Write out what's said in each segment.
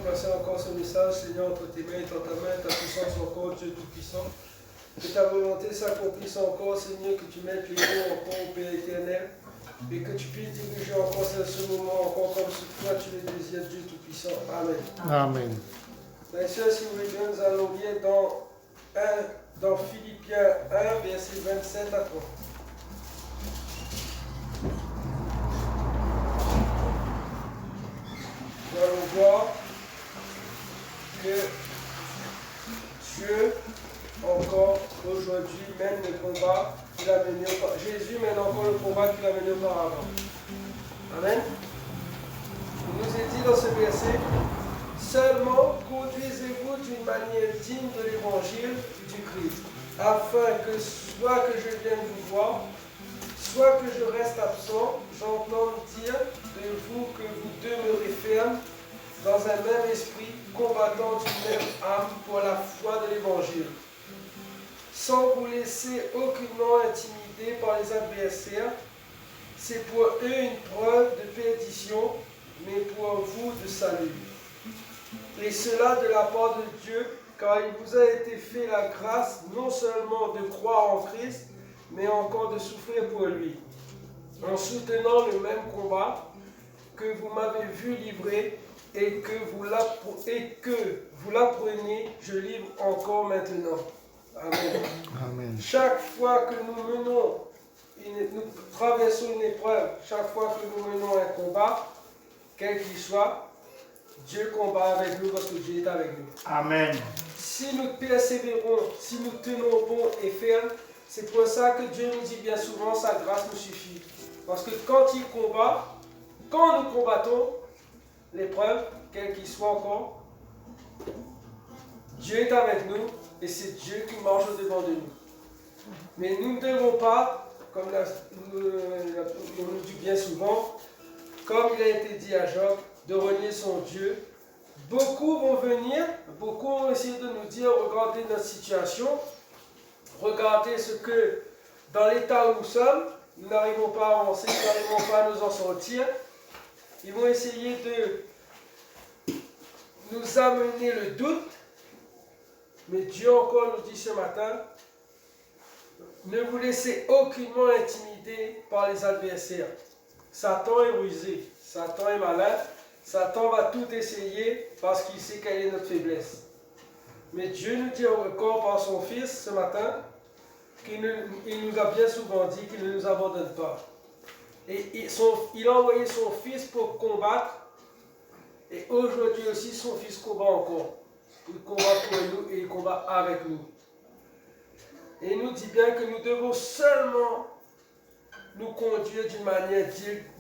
passer encore ce message, Seigneur, entre tes mains et dans ta main, ta puissance encore, Dieu Tout-Puissant. Que ta volonté s'accomplisse encore, Seigneur, que tu mettes les mots encore au Père éternel. Et que tu puisses diriger encore ce moment, encore comme si toi tu le désires, Dieu Tout-Puissant. Amen. Amen. Mes soeurs, si vous voulez bien, nous allons lire dans Philippiens 1, verset 27 à 30. Nous allons voir que Dieu, encore aujourd'hui, mène le combat qu'il a mené auparavant. Jésus mène encore le combat qu'il a mené auparavant. Amen. Il nous est dit dans ce verset, seulement conduisez-vous d'une manière digne de l'évangile du Christ, afin que soit que je vienne vous voir, soit que je reste absent, j'entende dire de vous que vous demeurez ferme dans un même esprit, combattant d'une même âme pour la foi de l'évangile, sans vous laisser aucunement intimider par les adversaires. C'est pour eux une preuve de perdition, mais pour vous de salut. Et cela de la part de Dieu, car il vous a été fait la grâce non seulement de croire en Christ, mais encore de souffrir pour lui, en soutenant le même combat que vous m'avez vu livrer et que vous l'apprenez, je livre encore maintenant. Amen. Amen. Chaque fois que nous traversons une épreuve, chaque fois que nous menons un combat, quel qu'il soit, Dieu combat avec nous parce que Dieu est avec nous. Amen. Si nous persévérons, si nous tenons bon et ferme, c'est pour ça que Dieu nous dit bien souvent, sa grâce nous suffit. Parce que quand nous combattons l'épreuve, quel qu'il soit encore, Dieu est avec nous et c'est Dieu qui marche au-devant de nous. Mais nous ne devons pas, comme on nous dit bien souvent, comme il a été dit à Job, de renier son Dieu. Beaucoup vont venir, beaucoup vont essayer de nous dire, regardez notre situation, regardez ce que, dans l'état où nous sommes, nous n'arrivons pas à avancer, nous n'arrivons pas à nous en sortir. Ils vont essayer de nous amener le doute, mais Dieu encore nous dit ce matin, ne vous laissez aucunement intimider par les adversaires. Satan est rusé, Satan est malin, Satan va tout essayer parce qu'il sait quelle est notre faiblesse. Mais Dieu nous dit encore par son Fils ce matin qu'il nous a bien souvent dit qu'il ne nous abandonne pas. Et il a envoyé son Fils pour combattre. Et aujourd'hui aussi, son Fils combat encore. Il combat pour nous et il combat avec nous. Et il nous dit bien que nous devons seulement nous conduire d'une manière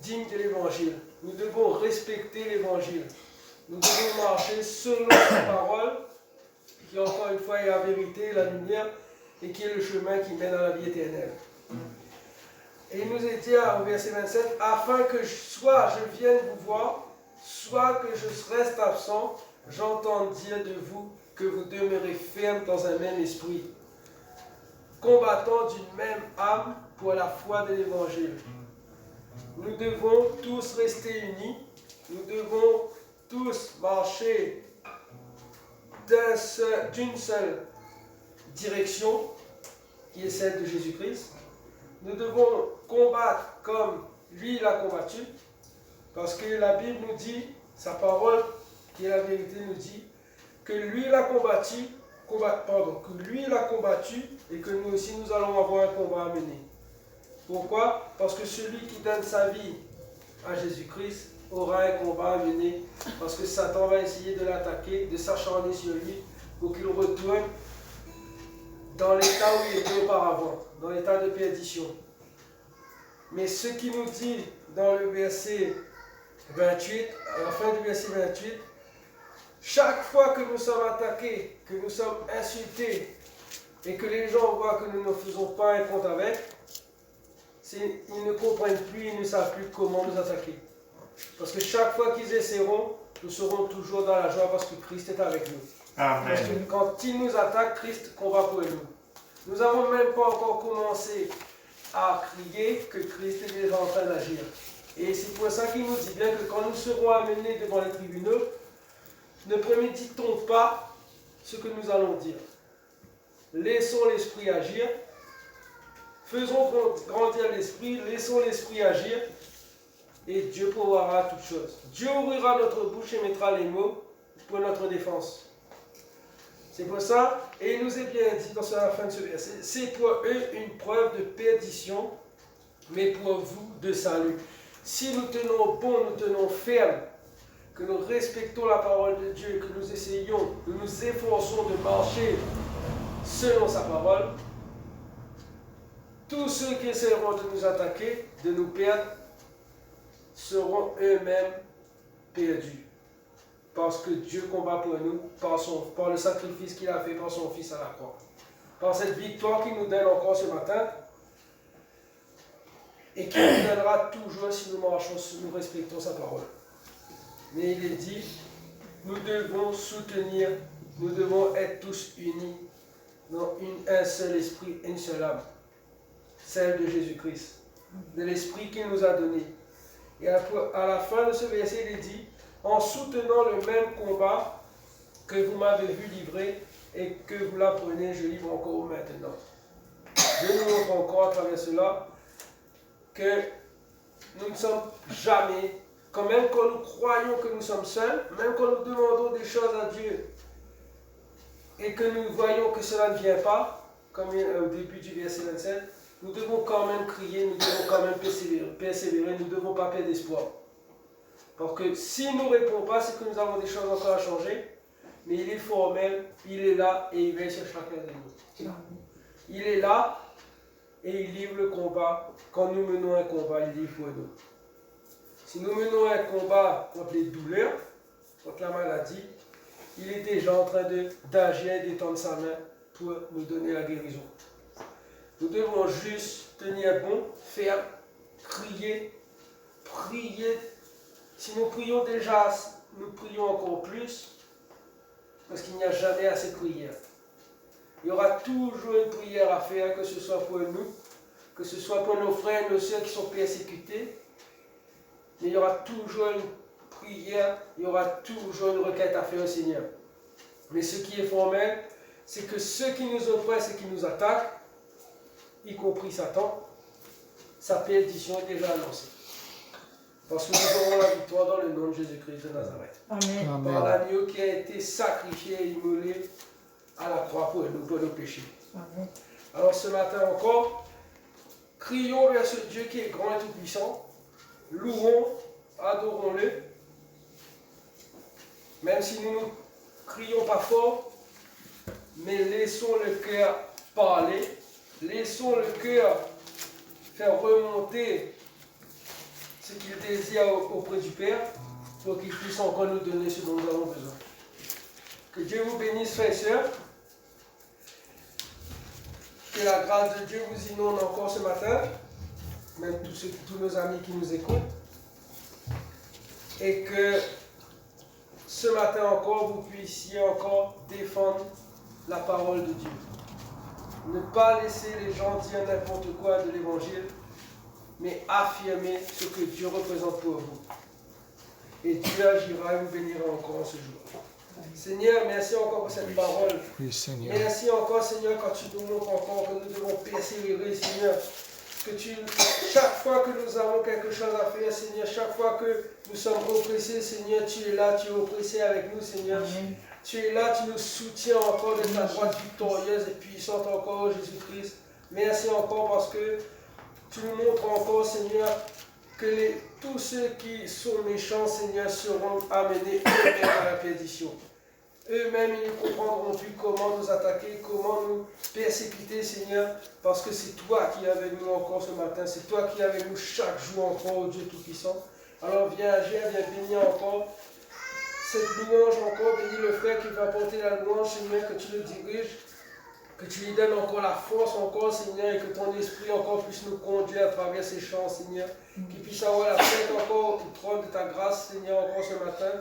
digne de l'Évangile. Nous devons respecter l'Évangile. Nous devons marcher selon sa parole, qui encore une fois est la vérité, la lumière, et qui est le chemin qui mène à la vie éternelle. Et il nous est dit au verset 27, afin que soit je vienne vous voir, soit que je reste absent, j'entends dire de vous que vous demeurez ferme dans un même esprit, combattant d'une même âme pour la foi de l'Évangile. Nous devons tous rester unis, nous devons tous marcher d'une seule direction, qui est celle de Jésus-Christ. Nous devons combattre comme lui l'a combattu, parce que la Bible nous dit, sa parole, qui est la vérité, nous dit que lui l'a combattu, et que nous aussi nous allons avoir un combat à mener. Pourquoi? Parce que celui qui donne sa vie à Jésus-Christ aura un combat à mener, parce que Satan va essayer de l'attaquer, de s'acharner sur lui, pour qu'il retourne dans l'état où il était auparavant, dans l'état de perdition. Mais ce qui nous dit dans le verset 28, à la fin du verset 28, chaque fois que nous sommes attaqués, que nous sommes insultés, et que les gens voient que nous ne faisons pas un compte avec, ils ne comprennent plus, ils ne savent plus comment nous attaquer. Parce que chaque fois qu'ils essaieront, nous serons toujours dans la joie parce que Christ est avec nous. Amen. Parce que quand ils nous attaquent, Christ combat pour nous. Nous n'avons même pas encore commencé à crier que Christ est déjà en train d'agir. Et c'est pour ça qu'il nous dit bien que quand nous serons amenés devant les tribunaux, ne préméditons pas ce que nous allons dire. Laissons l'esprit agir. Faisons grandir l'esprit, laissons l'esprit agir et Dieu pourvoira toutes choses. Dieu ouvrira notre bouche et mettra les mots pour notre défense. C'est pour ça, et il nous est bien dit dans la fin de ce verset, c'est pour eux une preuve de perdition, mais pour vous de salut. Si nous tenons bon, nous tenons ferme, que nous respectons la parole de Dieu, que nous essayons, nous nous efforçons de marcher selon sa parole, tous ceux qui essaieront de nous attaquer, de nous perdre, seront eux-mêmes perdus. Parce que Dieu combat pour nous par le sacrifice qu'il a fait par son Fils à la croix. Par cette victoire qu'il nous donne encore ce matin et qu'il nous donnera toujours si nous marchons, si nous respectons sa parole. Mais il est dit, nous devons soutenir, nous devons être tous unis dans un seul esprit, une seule âme, celle de Jésus-Christ, de l'esprit qu'il nous a donné. Et à la fin de ce verset, il est dit, en soutenant le même combat que vous m'avez vu livrer et que vous l'apprenez, je livre encore maintenant. Je nous montre encore à travers cela que nous ne sommes jamais, même quand nous croyons que nous sommes seuls, même quand nous demandons des choses à Dieu et que nous voyons que cela ne vient pas, comme au début du verset 27, nous devons quand même crier, nous devons quand même persévérer, nous ne devons pas perdre espoir. Parce que s'il ne nous répond pas, c'est que nous avons des choses encore à changer, mais il est formel, il est là et il veille sur chacun de nous. Il est là et il livre le combat. Quand nous menons un combat, il livre pour nous. Si nous menons un combat contre les douleurs, contre la maladie, il est déjà en train d'agir et d'étendre sa main pour nous donner la guérison. Nous devons juste tenir bon, faire, crier, prier. Si nous prions déjà, nous prions encore plus, parce qu'il n'y a jamais assez de prières. Il y aura toujours une prière à faire, que ce soit pour nous, que ce soit pour nos frères et nos sœurs qui sont persécutés. Mais il y aura toujours une prière, il y aura toujours une requête à faire au Seigneur. Mais ce qui est formel, c'est que ceux qui nous oppressent et qui nous attaquent, y compris Satan, sa perdition est déjà annoncée. Parce que nous aurons la victoire dans le nom de Jésus-Christ de Nazareth. Amen. Par l'agneau qui a été sacrifié et immolé à la croix pour nos péchés. Amen. Alors ce matin encore, crions vers ce Dieu qui est grand et tout-puissant. Louons, adorons-le. Même si nous ne crions pas fort, mais laissons le cœur parler. Laissons le cœur faire remonter ce qu'il désire auprès du Père pour qu'il puisse encore nous donner ce dont nous avons besoin. Que Dieu vous bénisse, frères et sœurs. Que la grâce de Dieu vous inonde encore ce matin, même tous nos amis qui nous écoutent. Et que ce matin encore, vous puissiez encore défendre la parole de Dieu. Ne pas laisser les gens dire n'importe quoi de l'évangile, mais affirmer ce que Dieu représente pour vous. Et Dieu agira et vous bénira encore en ce jour. Seigneur, merci encore pour cette parole. Oui, Seigneur. Merci encore, Seigneur, quand tu nous montres encore que nous devons persévérer, Seigneur. Chaque fois que nous avons quelque chose à faire, Seigneur, chaque fois que nous sommes oppressés, Seigneur, tu es là, tu es oppressé avec nous, Seigneur. Amen. Tu es là, tu nous soutiens encore de ta droite victorieuse et puissante encore, Jésus-Christ. Merci encore parce que tu nous montres encore, Seigneur, que tous ceux qui sont méchants, Seigneur, seront amenés eux-mêmes à la perdition. Eux-mêmes, ils ne comprendront plus comment nous attaquer, comment nous persécuter, Seigneur, parce que c'est toi qui es avec nous encore ce matin, c'est toi qui es avec nous chaque jour encore, oh Dieu Tout-Puissant. Alors viens agir, viens bénir encore cette louange encore, bénis le frère qui va porter la louange, Seigneur, que tu le diriges, que tu lui donnes encore la force encore, Seigneur, et que ton esprit encore puisse nous conduire à travers ces chants, Seigneur, qu'il puisse avoir la tête encore au trône de ta grâce, Seigneur, encore ce matin.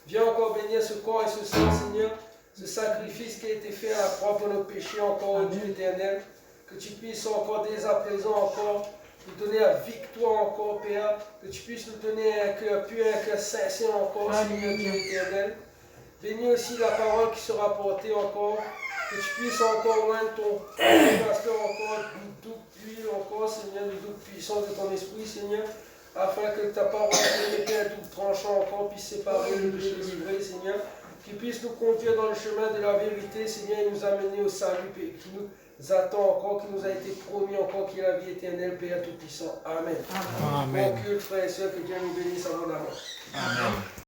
Viens encore bénir ce corps et ce sang, Seigneur, ce sacrifice qui a été fait à la croix pour nos péchés encore, au Dieu éternel, que tu puisses encore dès à présent encore nous donner la victoire encore, Père, que tu puisses nous donner un cœur pur, un cœur sincère encore, Seigneur Dieu éternel, Bénis aussi la parole qui sera portée encore. Que tu puisses encore loindre ton pasteur encore, d'où puis encore, Seigneur, de toute puissance de ton esprit, Seigneur, afin que ta parole, Père, tout tranchant encore, puisse séparer le péché livré, Seigneur, qui puisse nous conduire dans le chemin de la vérité, Seigneur, et nous amener au salut, Père, qui nous attend encore, qui nous a été promis encore, qui est la vie éternelle, Père Tout-Puissant. Amen. Amen. Bon culte, frères et sœurs, que Dieu nous bénisse abondamment. Amen.